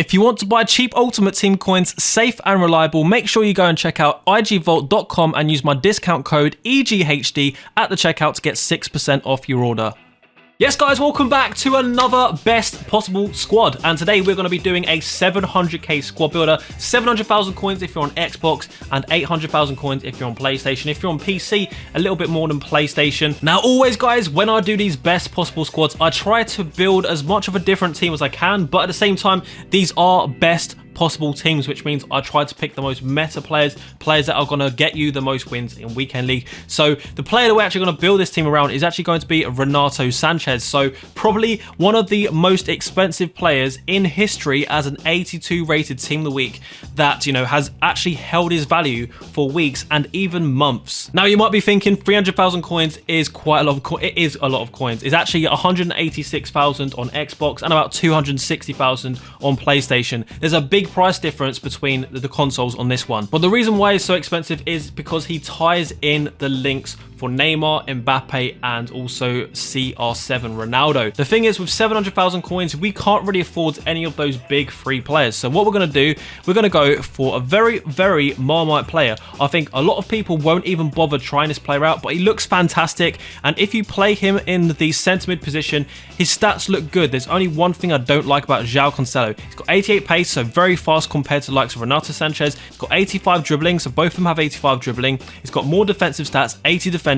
If you want to buy cheap Ultimate Team coins, safe and reliable, make sure you go and check out igvault.com and use my discount code EGHD at the checkout to get 6% off your order. Yes guys, welcome back to another best possible squad, and today we're going to be doing a 700k squad builder, 700,000 coins if you're on Xbox and 800,000 coins if you're on PlayStation. If you're on PC, a little bit more than PlayStation. Now always guys, when I do these best possible squads, I try to build as much of a different team as I can, but at the same time, these are best possible teams, which means I try to pick the most meta players that are going to get you the most wins in Weekend League. So the player that we're actually going to build this team around is actually going to be Renato Sanches. So probably one of the most expensive players in history as an 82 rated team of the week that, you know, has actually held his value for weeks and even months. Now you might be thinking 300,000 coins is quite a lot of it is a lot of coins. It's actually 186,000 on Xbox and about 260,000 on PlayStation. There's a big price difference between the consoles on this one. But the reason why it's so expensive is because he ties in the links for Neymar, Mbappe, and also CR7 Ronaldo. The thing is, with 700,000 coins, we can't really afford any of those big free players. So what we're going to do, we're going to go for a very, very Marmite player. I think a lot of people won't even bother trying this player out, but he looks fantastic. And if you play him in the centre mid position, his stats look good. There's only one thing I don't like about Joao Cancelo. He's got 88 pace, so very fast compared to the likes of Renato Sanches. He's got 85 dribbling, so both of them have 85 dribbling. He's got more defensive stats, 80 defending.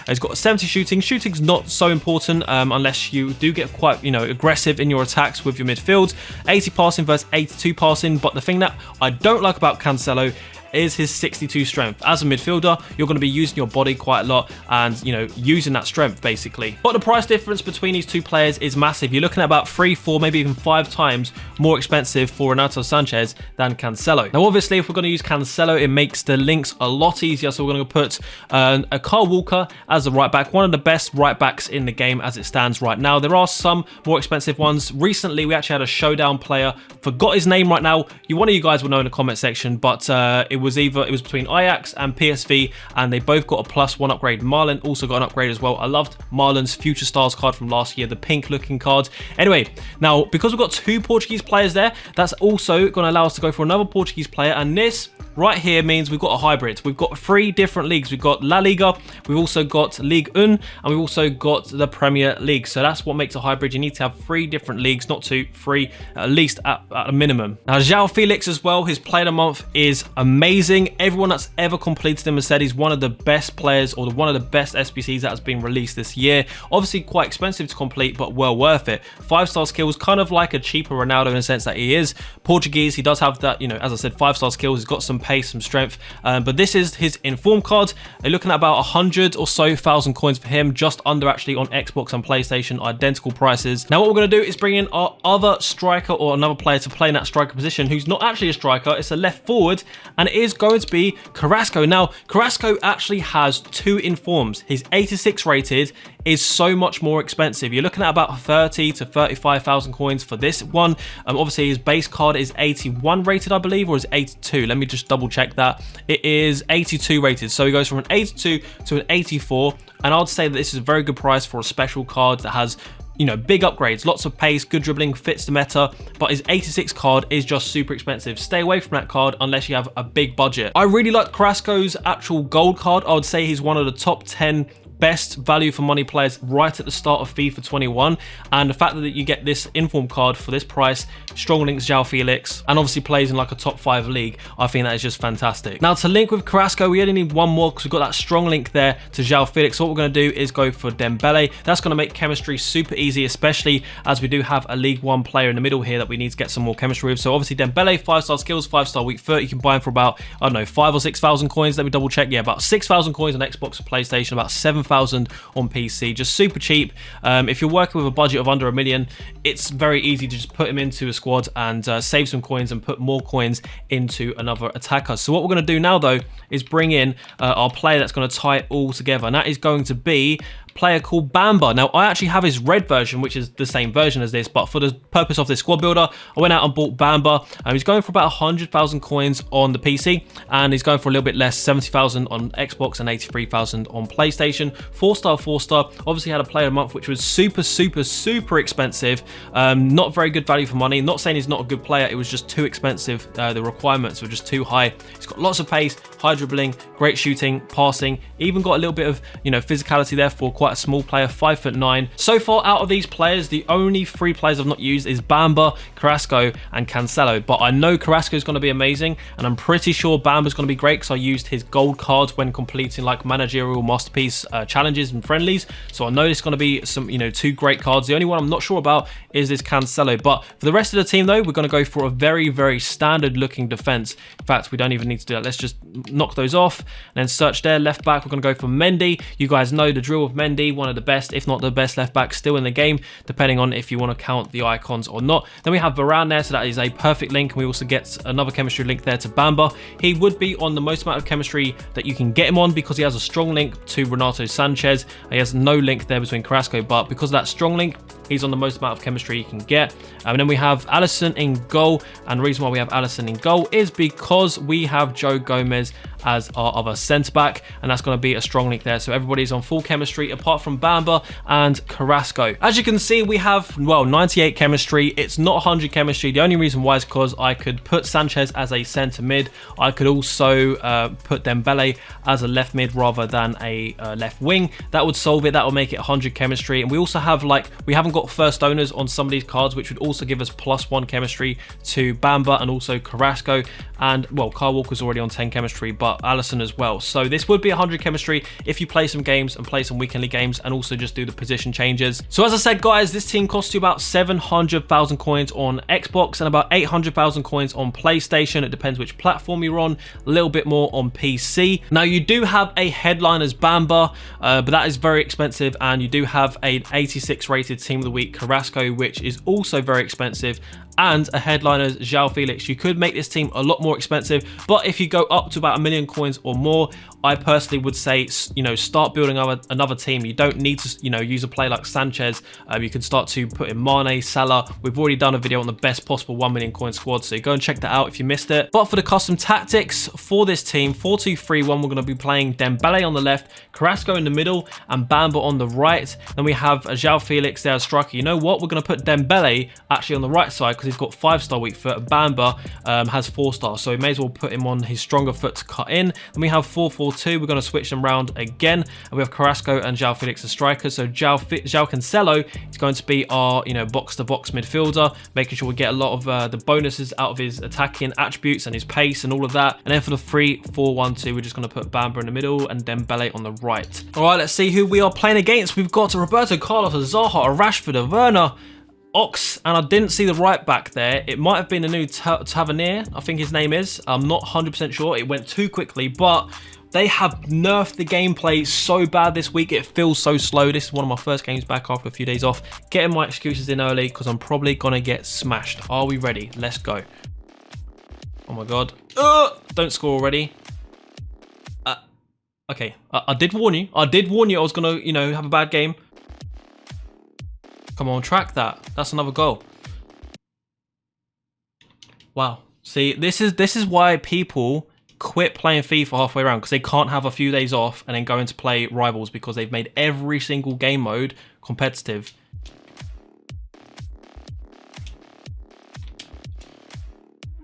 He's got 70 shooting. Shooting's not so important unless you do get quite, you know, aggressive in your attacks with your midfield. 80 passing versus 82 passing. But the thing that I don't like about Cancelo is his 62 strength. As a midfielder, you're going to be using your body quite a lot and, you know, using that strength basically. But the price difference between these two players is massive. You're looking at about 3, 4, maybe even 5 times more expensive for Renato Sanches than Cancelo. Now obviously, if we're going to use Cancelo, it makes the links a lot easier. So we're going to put a Kyle Walker as a right back, one of the best right backs in the game as it stands right now. There are some more expensive ones. Recently, we actually had a showdown player, forgot his name right now. One of you guys will know in the comment section, but it was between Ajax and PSV, and they both got a +1 upgrade. Marlon also got an upgrade as well. I loved Marlon's Future Stars card from last year, the pink looking card. Anyway, now because we've got 2 Portuguese players there, that's also going to allow us to go for another Portuguese player, and this right here means we've got a hybrid. We've got 3 different leagues. We've got La Liga, we've also got Ligue 1, and we've also got the Premier League. So that's what makes a hybrid. You need to have 3 different leagues, not 2, 3 at least at a minimum. Now joao Felix as well, his player of the month is amazing. Everyone that's ever completed him has said he's one of the best players or one of the best SBCs that has been released this year. Obviously quite expensive to complete, but well worth it. 5-star skills, kind of like a cheaper Ronaldo in a sense that he is Portuguese. He does have that, you know, as I said, 5-star skills. He's got some pace, some strength, but this is his inform card. They're looking at about 100 or so thousand coins for him, just under actually on Xbox and PlayStation, identical prices. Now what we're going to do is bring in our other striker or another player to play in that striker position, who's not actually a striker, it's a left forward, and it is going to be Carrasco. Now Carrasco actually has 2 informs. His 86 rated is so much more expensive. You're looking at about 30 to 35,000 coins for this one. Obviously his base card is 81 rated, I believe, or is 82. Let me just double check that. It is 82 rated, so he goes from an 82 to an 84, and I would say that this is a very good price for a special card that has, you know, big upgrades, lots of pace, good dribbling, fits the meta, but his 86 card is just super expensive. Stay away from that card unless you have a big budget. I really like Carrasco's actual gold card. I would say he's one of the top 10 best value for money players right at the start of FIFA 21, and the fact that you get this inform card for this price, strong links Joao Felix, and obviously plays in like a top 5 league, I think that is just fantastic. Now to link with Carrasco, we only need one more because we've got that strong link there to Joao Felix. So what we're going to do is go for Dembele. That's going to make chemistry super easy, especially as we do have a League 1 player in the middle here that we need to get some more chemistry with. So obviously Dembele, 5-star skills, 5-star week 30, you can buy him for about, I don't know, 5,000 or 6,000 coins. Let me double check. Yeah, about 6,000 coins on Xbox and PlayStation, about 7,000 on PC, just super cheap. If you're working with a budget of under $1 million, it's very easy to just put him into a squad and save some coins and put more coins into another attacker. So what we're going to do now though is bring in our player that's going to tie it all together, and that is going to be player called Bamba. Now, I actually have his red version, which is the same version as this, but for the purpose of this squad builder, I went out and bought Bamba. He's going for about 100,000 coins on the PC, and he's going for a little bit less, 70,000 on Xbox and 83,000 on PlayStation. 4-star, 4-star. Obviously had a player a month, which was super expensive. Not very good value for money. Not saying he's not a good player, it was just too expensive. The requirements were just too high. He's got lots of pace, high dribbling, great shooting, passing, even got a little bit of, you know, physicality there for quite a small player, 5'9". So far out of these players, the only 3 players I've not used is Bamba, Carrasco and Cancelo, but I know Carrasco is going to be amazing, and I'm pretty sure Bamba's going to be great because I used his gold cards when completing like managerial masterpiece challenges and friendlies, so I know it's going to be some, you know, 2 great cards. The only one I'm not sure about is this Cancelo, but for the rest of the team though, we're going to go for a very standard looking defense. In fact, we don't even need to do that. Let's just knock those off and then search there. Left back, we're going to go for Mendy. You guys know the drill with Mendy, one of the best, if not the best left back still in the game, depending on if you want to count the icons or not. Then we have Varane there, so that is a perfect link. We also get another chemistry link there to Bamba. He would be on the most amount of chemistry that you can get him on because he has a strong link to Renato Sanches. He has no link there between Carrasco, but because of that strong link, he's on the most amount of chemistry you can get. And then we have Alisson in goal, and the reason why we have Alisson in goal is because we have Joe Gomez as our other centre back, and that's going to be a strong link there. So everybody's on full chemistry apart from Bamba and Carrasco. As you can see, we have, well, 98 chemistry. It's not 100 chemistry. The only reason why is because I could put Sanches as a centre mid. I could also put Dembele as a left mid rather than a left wing. That would solve it. That would make it 100 chemistry. And we also have, like, we haven't got first owners on some of these cards, which would also give us +1 chemistry to Bamba and also Carrasco. And, well, Kyle Walker's already on 10 chemistry, but Alisson as well. So this would be 100 chemistry if you play some games and play some weekly games and also just do the position changes. So as I said, guys, this team costs you about 700,000 coins on Xbox and about 800,000 coins on PlayStation. It depends which platform you're on, a little bit more on PC. Now, you do have a headline as Bamba, but that is very expensive, and you do have an 86 rated Team of the Week Carrasco, which is also very expensive, and a headliner joao Felix. You could make this team a lot more expensive, but if you go up to about 1 million coins or more, I personally would say, you know, start building another team. You don't need to, you know, use a player like Sanchez. You can start to put in Mane, Salah. We've already done a video on the best possible 1 million coin squad, so go and check that out if you missed it. But for the custom tactics for this team, 4-2-3-1, we're going to be playing Dembele on the left, Carrasco in the middle, and Bamba on the right. Then we have joao Felix there as striker. You know what? We're going to put Dembele actually on the right side because he's got 5-star weak foot. Bamba has 4-star, so we may as well put him on his stronger foot to cut in. Then we have 4-4-2. We're going to switch them around again, and we have Carrasco and joao Felix as strikers. So joao Cancelo is going to be our, you know, box-to-box midfielder, making sure we get a lot of the bonuses out of his attacking attributes and his pace and all of that. And then for the 3-4-1-2, we're just going to put Bamba in the middle and Dembele on the right. All right, let's see who we are playing against. We've got Roberto Carlos, a Zaha, a Rashford, a Werner, Ox, and I didn't see the right back there. It might have been a new Tavernier, I think his name is. I'm not 100% sure. It went too quickly, but they have nerfed the gameplay so bad this week. It feels so slow. This is one of my first games back after a few days off. Getting my excuses in early because I'm probably going to get smashed. Are we ready? Let's go. Oh my God. Don't score already. Okay, I did warn you. I did warn you I was going to, you know, have a bad game. Come on, track that. That's another goal. Wow. See, this is why people quit playing FIFA halfway around, because they can't have a few days off and then go into play Rivals because they've made every single game mode competitive.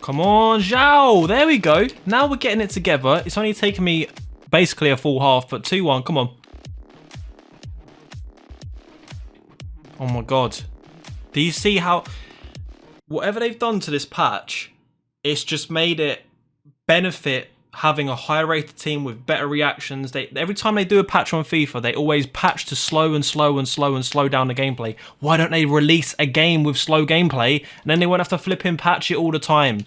Come on, Joao. There we go. Now we're getting it together. It's only taken me basically a full half, but 2-1. Come on. Oh my God. Do you see how... Whatever they've done to this patch, it's just made it benefit having a higher rated team with better reactions. Every time they do a patch on FIFA, they always patch to slow down the gameplay. Why don't they release a game with slow gameplay and then they won't have to flip and patch it all the time?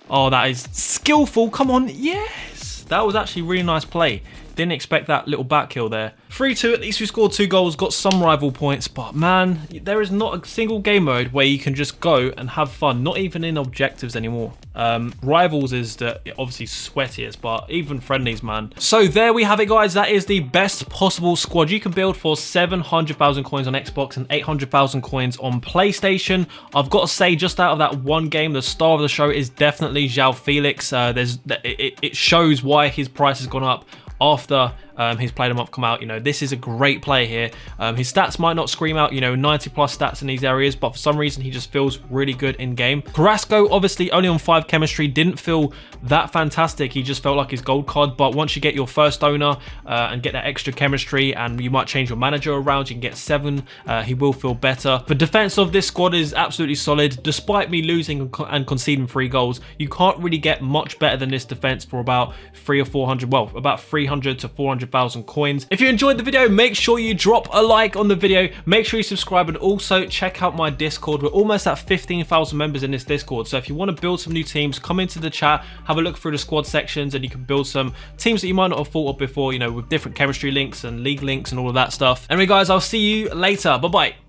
Oh, that is skillful. Come on. Yes. That was actually really nice play. didn't expect that little back heel there. 3-2, at least we scored 2 goals, got some rival points, but man, there is not a single game mode where you can just go and have fun, not even in objectives anymore. Rivals is the obviously sweatiest, but even friendlies, man. So there we have it, guys. That is the best possible squad you can build for 700,000 coins on Xbox and 800,000 coins on PlayStation. I've got to say, just out of that one game, the star of the show is definitely Joao Felix. It shows why his price has gone up after his Player of the Month come out. You know, this is a great player here. His stats might not scream out, you know, 90 plus stats in these areas, but for some reason he just feels really good in game. Carrasco, obviously only on 5 chemistry, didn't feel that fantastic. He just felt like his gold card, but once you get your first owner and get that extra chemistry, and you might change your manager around, you can get 7, he will feel better. The defense of this squad is absolutely solid. Despite me losing and conceding 3 goals, you can't really get much better than this defense for about 300 or 400, well, about 300 to 400,000 coins. If you enjoyed the video, make sure you drop a like on the video, make sure you subscribe, and also check out my Discord. We're almost at 15,000 members in this Discord, so if you want to build some new teams, come into the chat, have a look through the squad sections, and you can build some teams that you might not have thought of before, you know, with different chemistry links and league links and all of that stuff. Anyway guys, I'll see you later. Bye bye.